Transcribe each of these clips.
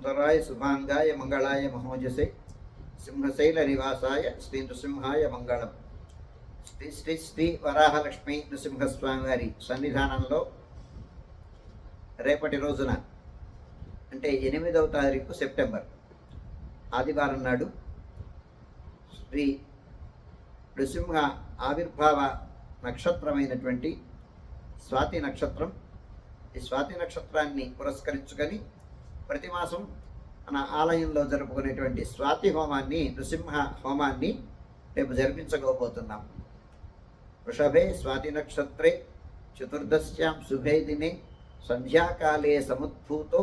సుందరాయ శుభాంగాయ మంగళాయ మహోజసే సింహశైల నివాసాయ శ్రీ నృసింహాయ మంగళం. శ్రీ శ్రీ శ్రీ వరాహలక్ష్మీ నృసింహస్వామి వారి సన్నిధానంలో రేపటి రోజున అంటే 8వ తారీఖు సెప్టెంబర్ ఆదివారం నాడు శ్రీ నృసింహ ఆవిర్భావ నక్షత్రమైనటువంటి స్వాతి నక్షత్రం. ఈ స్వాతి నక్షత్రాన్ని పురస్కరించుకొని ప్రతి మాసం మన ఆలయంలో జరుపుకునేటువంటి స్వాతి హోమాన్ని, నృసింహ హోమాన్ని రేపు జరిపించకపోతున్నాం. వృషభే స్వాతి నక్షత్రే చతుర్దశ్యాం శుభే దినే సంధ్యాకాలే సముద్భూతో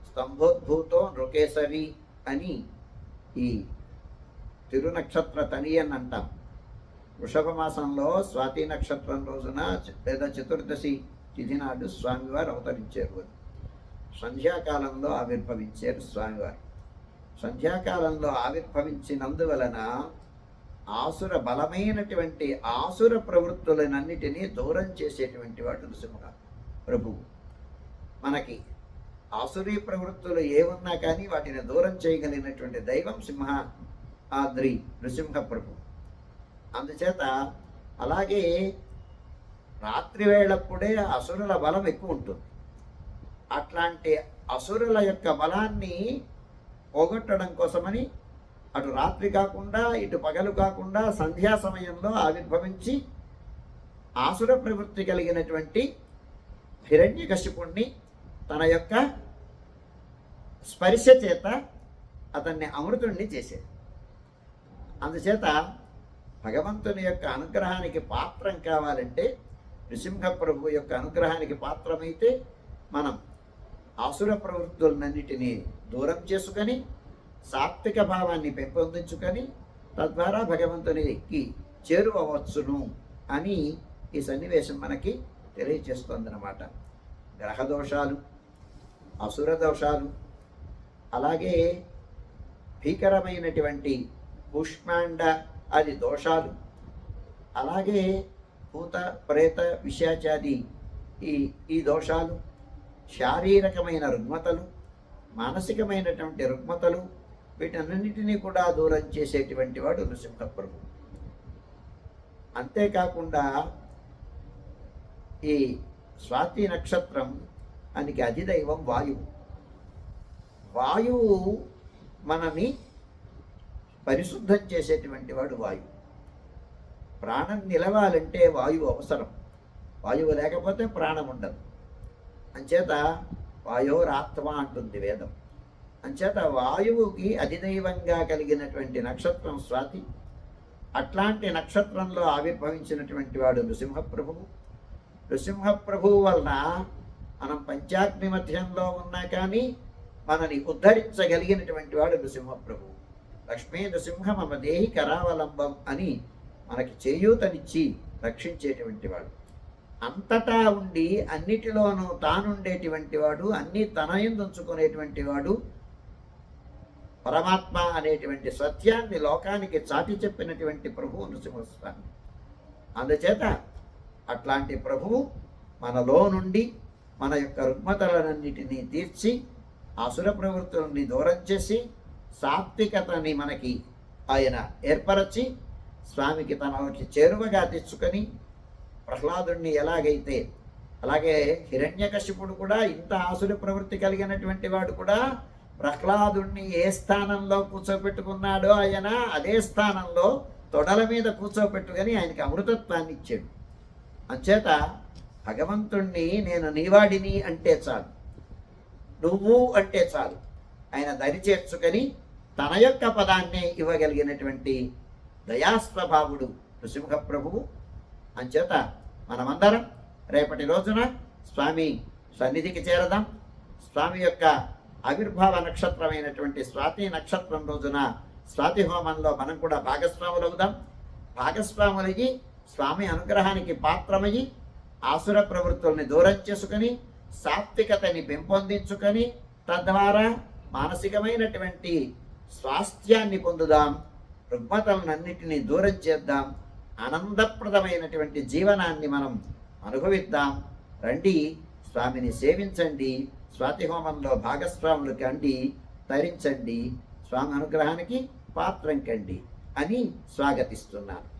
స్తంభోద్భూతో నృకేసరి అని ఈ తిరునక్షత్ర తనియన్ అంటాం. వృషభ మాసంలో స్వాతి నక్షత్రం రోజున లేదా చతుర్దశి తిథి నాడు స్వామివారు అవతరించారు. సంధ్యాకాలంలో ఆవిర్భవించారు స్వామివారు. సంధ్యాకాలంలో ఆవిర్భవించినందువలన ఆసుర బలమైనటువంటి ఆసుర ప్రవృత్తులనన్నిటినీ దూరం చేసేటువంటి వాడు నృసింహ ప్రభువు. మనకి ఆసురీ ప్రవృత్తులు ఏమున్నా కానీ వాటిని దూరం చేయగలిగినటువంటి దైవం సింహాద్రి నృసింహ ప్రభు. అందుచేత అలాగే రాత్రి వేళప్పుడే అసురుల బలం ఎక్కువ ఉంటుంది. అట్లాంటి అసురుల యొక్క బలాన్ని పోగొట్టడం కోసమని అటు రాత్రి కాకుండా ఇటు పగలు కాకుండా సంధ్యా సమయంలో ఆవిర్భవించి ఆసుర ప్రవృత్తి కలిగినటువంటి హిరణ్యకశిపుణ్ణి తన యొక్క స్పర్శ చేత అతన్ని అమృతుణ్ణి చేసేది. అందుచేత భగవంతుని యొక్క అనుగ్రహానికి పాత్రం కావాలంటే నృసింహ ప్రభు యొక్క అనుగ్రహానికి పాత్రమైతే మనం ఆసుర ప్రవృత్తులన్నిటినీ దూరం చేసుకొని సాత్విక భావాన్ని పెంపొందించుకొని తద్వారా భగవంతునికి చేరువవచ్చును అని ఈ సన్నివేశం మనకి తెలియచేస్తుందన్నమాట. గ్రహదోషాలు, అసుర దోషాలు, అలాగే భీకరమైనటువంటి కూష్మాండ అది దోషాలు, అలాగే భూత ప్రేత విశాచాది ఈ దోషాలు, శారీరకమైన రుగ్మతలు, మానసికమైనటువంటి రుగ్మతలు, వీటన్నిటినీ కూడా దూరం చేసేటువంటి వాడు నృసింహ ప్రభు. అంతేకాకుండా ఈ స్వాతి నక్షత్రం దానికి అధిదైవం వాయువు. వాయువు మనని పరిశుద్ధం చేసేటువంటి వాడు వాయువు. ప్రాణం నిలవాలంటే వాయువు అవసరం. వాయువు లేకపోతే ప్రాణం ఉండదు. అంచేత వాయోరాత్మ అంటుంది వేదం. అంచేత వాయువుకి అధిదైవంగా కలిగినటువంటి నక్షత్రం స్వాతి. అట్లాంటి నక్షత్రంలో ఆవిర్భవించినటువంటి వాడు నృసింహప్రభువు. నృసింహప్రభువు వలన మనం పంచాగ్ని మధ్యంలో ఉన్నా కానీ మనని ఉద్ధరించగలిగినటువంటి వాడు నృసింహప్రభువు. లక్ష్మీ నృసింహ మమ దేహి కరావలంబం అని మనకి చేయూతనిచ్చి రక్షించేటువంటి వాడు. అంతటా ఉండి అన్నిటిలోనూ తానుండేటువంటి వాడు, అన్నీ తనయందుంచుకునేటువంటి వాడు, పరమాత్మ అనేటువంటి సత్యాన్ని లోకానికి చాటి చెప్పినటువంటి ప్రభువు నృసింహస్వామి. అందుచేత అట్లాంటి ప్రభువు మనలో నుండి మన యొక్క రుగ్మతలన్నిటినీ తీర్చి అసుర ప్రవృత్తులని దూరం చేసి సాత్వికతని మనకి ఆయన ఏర్పరచి స్వామికి తనకి చేరువగా తెచ్చుకొని ప్రహ్లాదుణ్ణి ఎలాగైతే, అలాగే హిరణ్యకశిపుడు కూడా ఇంత ఆసుర ప్రవృత్తి కలిగినటువంటి వాడు కూడా ప్రహ్లాదుణ్ణి ఏ స్థానంలో కూర్చోబెట్టుకున్నాడో ఆయన అదే స్థానంలో తొడల మీద కూర్చోబెట్టుకొని ఆయనకి అమృతత్వాన్ని ఇచ్చాడు. అంచేత భగవంతుణ్ణి నేను నీవాడిని అంటే చాలు, నువ్వు అంటే చాలు, ఆయన దరి చేర్చుకొని తన యొక్క పదాన్ని ఇవ్వగలిగినటువంటి దయాస్వభావుడు నృసింహ ప్రభువు. అంచేత మనమందరం రేపటి రోజున స్వామి సన్నిధికి చేరదాం. స్వామి యొక్క ఆవిర్భావ నక్షత్రమైనటువంటి స్వాతి నక్షత్రం రోజున స్వాతి హోమంలో మనం కూడా భాగస్వాములవుదాం. భాగస్వాములయ్యి స్వామి అనుగ్రహానికి పాత్రమయ్యి ఆసుర ప్రవృత్తుల్ని దూరం చేసుకొని సాత్వికతని పెంపొందించుకొని తద్వారా మానసికమైనటువంటి స్వాస్థ్యాన్ని పొందుదాం. రుగ్మతలనన్నిటినీ దూరం చేద్దాం. ఆనందప్రదమైనటువంటి జీవనాన్ని మనం అనుభవిద్దాం. రండి, స్వామిని సేవించండి, స్వాతి హోమంలో భాగస్వాములు కండి. తరించండి, స్వామి అనుగ్రహానికి పాత్రం కండి అని స్వాగతిస్తున్నాను.